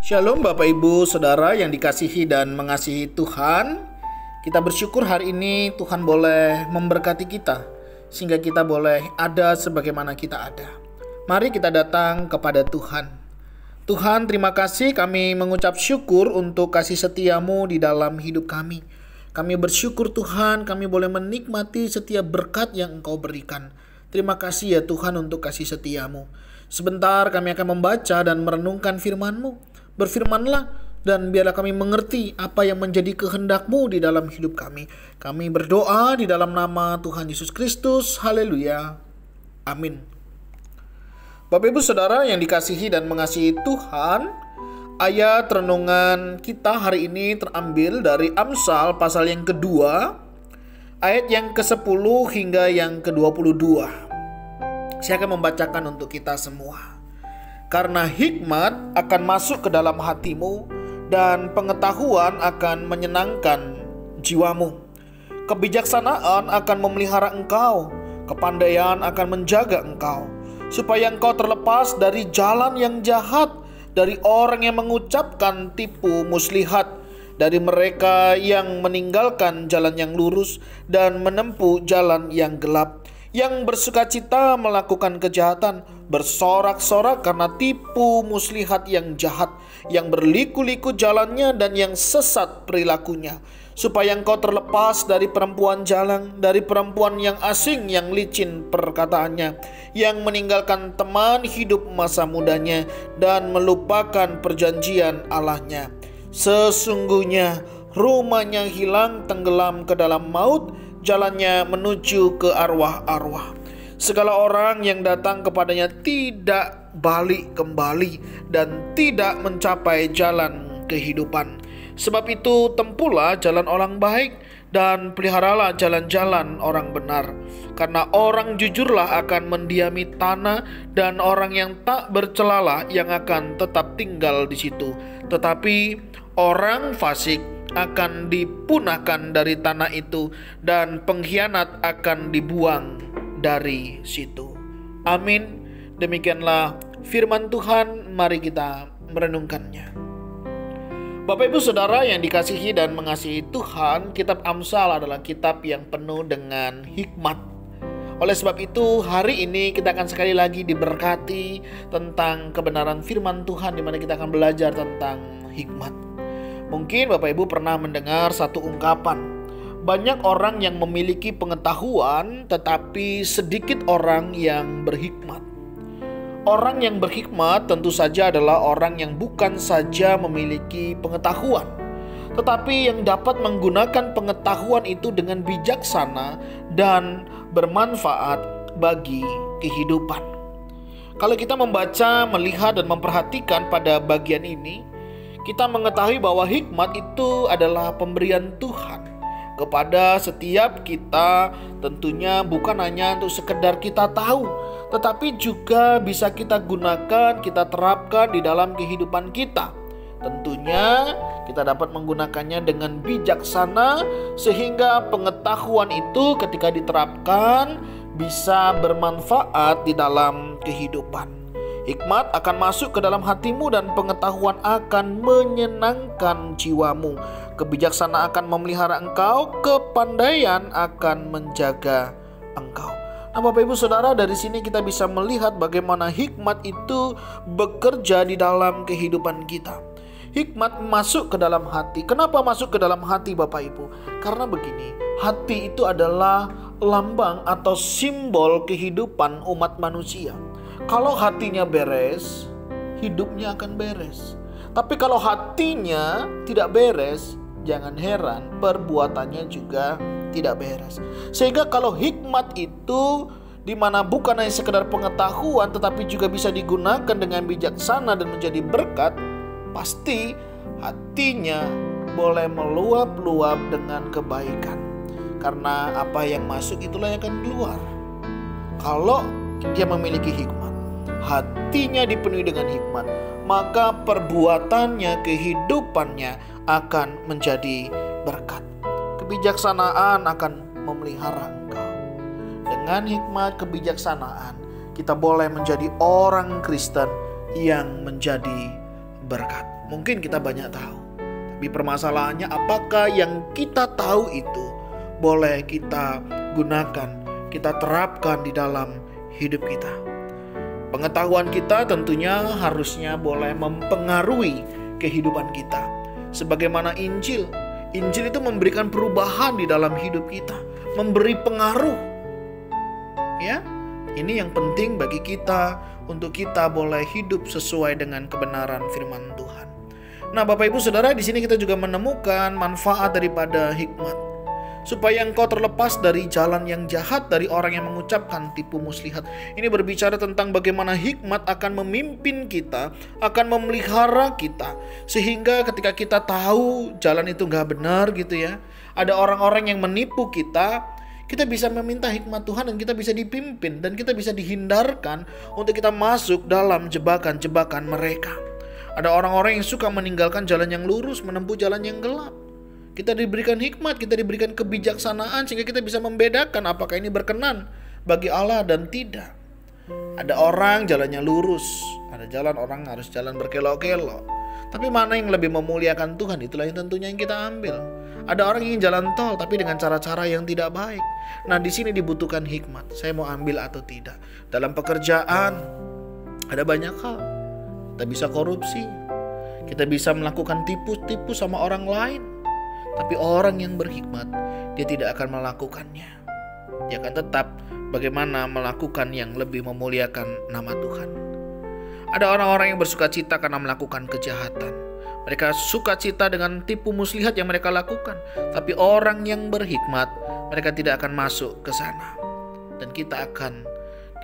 Shalom Bapak Ibu Saudara yang dikasihi dan mengasihi Tuhan. Kita bersyukur hari ini Tuhan boleh memberkati kita sehingga kita boleh ada sebagaimana kita ada. Mari kita datang kepada Tuhan. Tuhan, terima kasih, kami mengucap syukur untuk kasih setiamu di dalam hidup kami. Kami bersyukur Tuhan, kami boleh menikmati setiap berkat yang Engkau berikan. Terima kasih ya Tuhan untuk kasih setiamu. Sebentar kami akan membaca dan merenungkan firman-Mu. Berfirmanlah dan biarlah kami mengerti apa yang menjadi kehendak-Mu di dalam hidup kami. Kami berdoa di dalam nama Tuhan Yesus Kristus. Haleluya. Amin. Bapak Ibu Saudara yang dikasihi dan mengasihi Tuhan, ayat renungan kita hari ini terambil dari Amsal pasal yang kedua, ayat yang ke-10 hingga yang ke-22. Saya akan membacakan untuk kita semua. Karena hikmat akan masuk ke dalam hatimu dan pengetahuan akan menyenangkan jiwamu. Kebijaksanaan akan memelihara engkau, kepandaian akan menjaga engkau, supaya engkau terlepas dari jalan yang jahat, dari orang yang mengucapkan tipu muslihat, dari mereka yang meninggalkan jalan yang lurus dan menempuh jalan yang gelap, yang bersukacita melakukan kejahatan, bersorak-sorak karena tipu muslihat yang jahat, yang berliku-liku jalannya dan yang sesat perilakunya, supaya engkau terlepas dari perempuan jalang, dari perempuan yang asing yang licin perkataannya, yang meninggalkan teman hidup masa mudanya dan melupakan perjanjian Allahnya. Sesungguhnya rumahnya hilang tenggelam ke dalam maut, jalannya menuju ke arwah-arwah. Segala orang yang datang kepadanya tidak balik kembali dan tidak mencapai jalan kehidupan. Sebab itu tempuhlah jalan orang baik dan peliharalah jalan-jalan orang benar. Karena orang jujurlah akan mendiami tanah dan orang yang tak bercelalah yang akan tetap tinggal di situ. Tetapi orang fasik akan dipunahkan dari tanah itu dan pengkhianat akan dibuang dari situ. Amin. Demikianlah firman Tuhan, mari kita merenungkannya. Bapak Ibu Saudara yang dikasihi dan mengasihi Tuhan, kitab Amsal adalah kitab yang penuh dengan hikmat. Oleh sebab itu hari ini kita akan sekali lagi diberkati tentang kebenaran firman Tuhan, di mana kita akan belajar tentang hikmat. Mungkin Bapak Ibu pernah mendengar satu ungkapan, banyak orang yang memiliki pengetahuan tetapi sedikit orang yang berhikmat. Orang yang berhikmat tentu saja adalah orang yang bukan saja memiliki pengetahuan, tetapi yang dapat menggunakan pengetahuan itu dengan bijaksana dan bermanfaat bagi kehidupan. Kalau kita membaca, melihat dan memperhatikan pada bagian ini, kita mengetahui bahwa hikmat itu adalah pemberian Tuhan kepada setiap kita, tentunya bukan hanya untuk sekedar kita tahu, tetapi juga bisa kita gunakan, kita terapkan di dalam kehidupan kita. Tentunya kita dapat menggunakannya dengan bijaksana sehingga pengetahuan itu ketika diterapkan bisa bermanfaat di dalam kehidupan. Hikmat akan masuk ke dalam hatimu dan pengetahuan akan menyenangkan jiwamu. Kebijaksanaan akan memelihara engkau, kepandaian akan menjaga engkau. Nah Bapak Ibu Saudara, dari sini kita bisa melihat bagaimana hikmat itu bekerja di dalam kehidupan kita. Hikmat masuk ke dalam hati. Kenapa masuk ke dalam hati Bapak Ibu? Karena begini, hati itu adalah lambang atau simbol kehidupan umat manusia. Kalau hatinya beres, hidupnya akan beres. Tapi kalau hatinya tidak beres, jangan heran perbuatannya juga tidak beres. Sehingga kalau hikmat itu di mana bukan hanya sekedar pengetahuan tetapi juga bisa digunakan dengan bijaksana dan menjadi berkat, pasti hatinya boleh meluap-luap dengan kebaikan. Karena apa yang masuk itulah yang akan keluar. Kalau dia memiliki hikmat, hatinya dipenuhi dengan hikmat, maka perbuatannya, kehidupannya akan menjadi berkat. Kebijaksanaan akan memelihara engkau. Dengan hikmat kebijaksanaan, kita boleh menjadi orang Kristen yang menjadi berkat. Mungkin kita banyak tahu, tapi permasalahannya apakah yang kita tahu itu boleh kita gunakan, kita terapkan di dalam hidup kita. Pengetahuan kita tentunya harusnya boleh mempengaruhi kehidupan kita. Sebagaimana Injil itu memberikan perubahan di dalam hidup kita, memberi pengaruh. Ya, ini yang penting bagi kita untuk kita boleh hidup sesuai dengan kebenaran firman Tuhan. Nah, Bapak Ibu Saudara, di sini kita juga menemukan manfaat daripada hikmat. Supaya engkau terlepas dari jalan yang jahat, dari orang yang mengucapkan tipu muslihat. Ini berbicara tentang bagaimana hikmat akan memimpin kita, akan memelihara kita. Sehingga ketika kita tahu jalan itu gak benar gitu ya, ada orang-orang yang menipu kita bisa meminta hikmat Tuhan dan kita bisa dipimpin. Dan kita bisa dihindarkan untuk kita masuk dalam jebakan-jebakan mereka. Ada orang-orang yang suka meninggalkan jalan yang lurus, menempuh jalan yang gelap. Kita diberikan hikmat, kita diberikan kebijaksanaan sehingga kita bisa membedakan apakah ini berkenan bagi Allah dan tidak. Ada orang jalannya lurus, ada jalan orang harus jalan berkelok-kelok. Tapi mana yang lebih memuliakan Tuhan, itulah yang tentunya yang kita ambil. Ada orang yang jalan tol tapi dengan cara-cara yang tidak baik. Nah, di sini dibutuhkan hikmat. Saya mau ambil atau tidak. Dalam pekerjaan ada banyak hal. Kita bisa korupsi, kita bisa melakukan tipu-tipu sama orang lain. Tapi orang yang berhikmat, dia tidak akan melakukannya. Dia akan tetap bagaimana melakukan yang lebih memuliakan nama Tuhan. Ada orang-orang yang bersuka cita karena melakukan kejahatan. Mereka suka cita dengan tipu muslihat yang mereka lakukan. Tapi orang yang berhikmat, mereka tidak akan masuk ke sana. Dan kita akan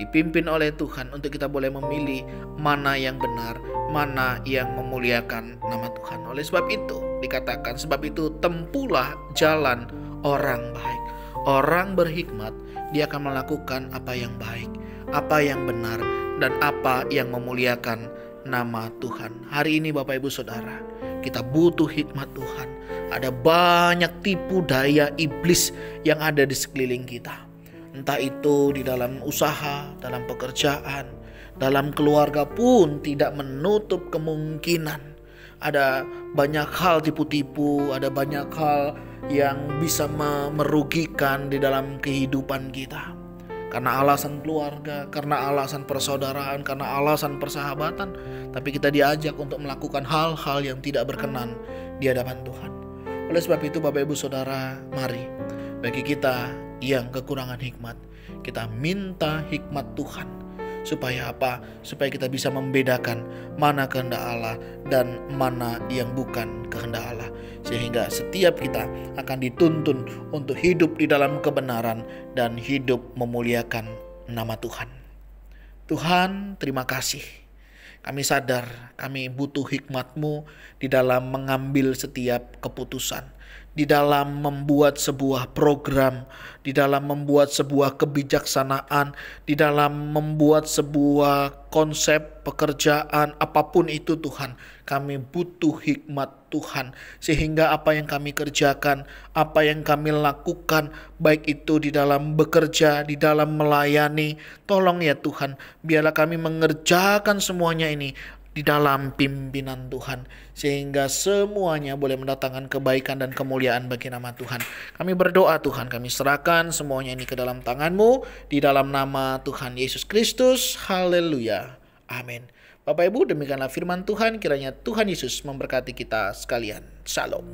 dipimpin oleh Tuhan untuk kita boleh memilih mana yang benar, mana yang memuliakan nama Tuhan. Oleh sebab itu dikatakan, sebab itu tempuhlah jalan orang baik. Orang berhikmat, dia akan melakukan apa yang baik, apa yang benar, dan apa yang memuliakan nama Tuhan. Hari ini Bapak Ibu Saudara, kita butuh hikmat Tuhan. Ada banyak tipu daya iblis yang ada di sekeliling kita. Entah itu di dalam usaha, dalam pekerjaan, dalam keluarga pun tidak menutup kemungkinan. Ada banyak hal tipu-tipu, ada banyak hal yang bisa merugikan di dalam kehidupan kita. Karena alasan keluarga, karena alasan persaudaraan, karena alasan persahabatan. Tapi kita diajak untuk melakukan hal-hal yang tidak berkenan di hadapan Tuhan. Oleh sebab itu Bapak Ibu Saudara, mari bagi kita yang kekurangan hikmat, kita minta hikmat Tuhan. Supaya apa? Supaya kita bisa membedakan mana kehendak Allah dan mana yang bukan kehendak Allah. Sehingga setiap kita akan dituntun untuk hidup di dalam kebenaran dan hidup memuliakan nama Tuhan. Tuhan, terima kasih. Kami sadar kami butuh hikmat-Mu di dalam mengambil setiap keputusan, di dalam membuat sebuah program, di dalam membuat sebuah kebijaksanaan, di dalam membuat sebuah konsep pekerjaan, apapun itu Tuhan. Kami butuh hikmat Tuhan, sehingga apa yang kami kerjakan, apa yang kami lakukan, baik itu di dalam bekerja, di dalam melayani, tolong ya Tuhan, biarlah kami mengerjakan semuanya ini di dalam pimpinan Tuhan, sehingga semuanya boleh mendatangkan kebaikan dan kemuliaan bagi nama Tuhan. Kami berdoa Tuhan, kami serahkan semuanya ini ke dalam tangan-Mu, di dalam nama Tuhan Yesus Kristus. Haleluya, amin. Bapak Ibu, demikianlah firman Tuhan. Kiranya Tuhan Yesus memberkati kita sekalian. Shalom.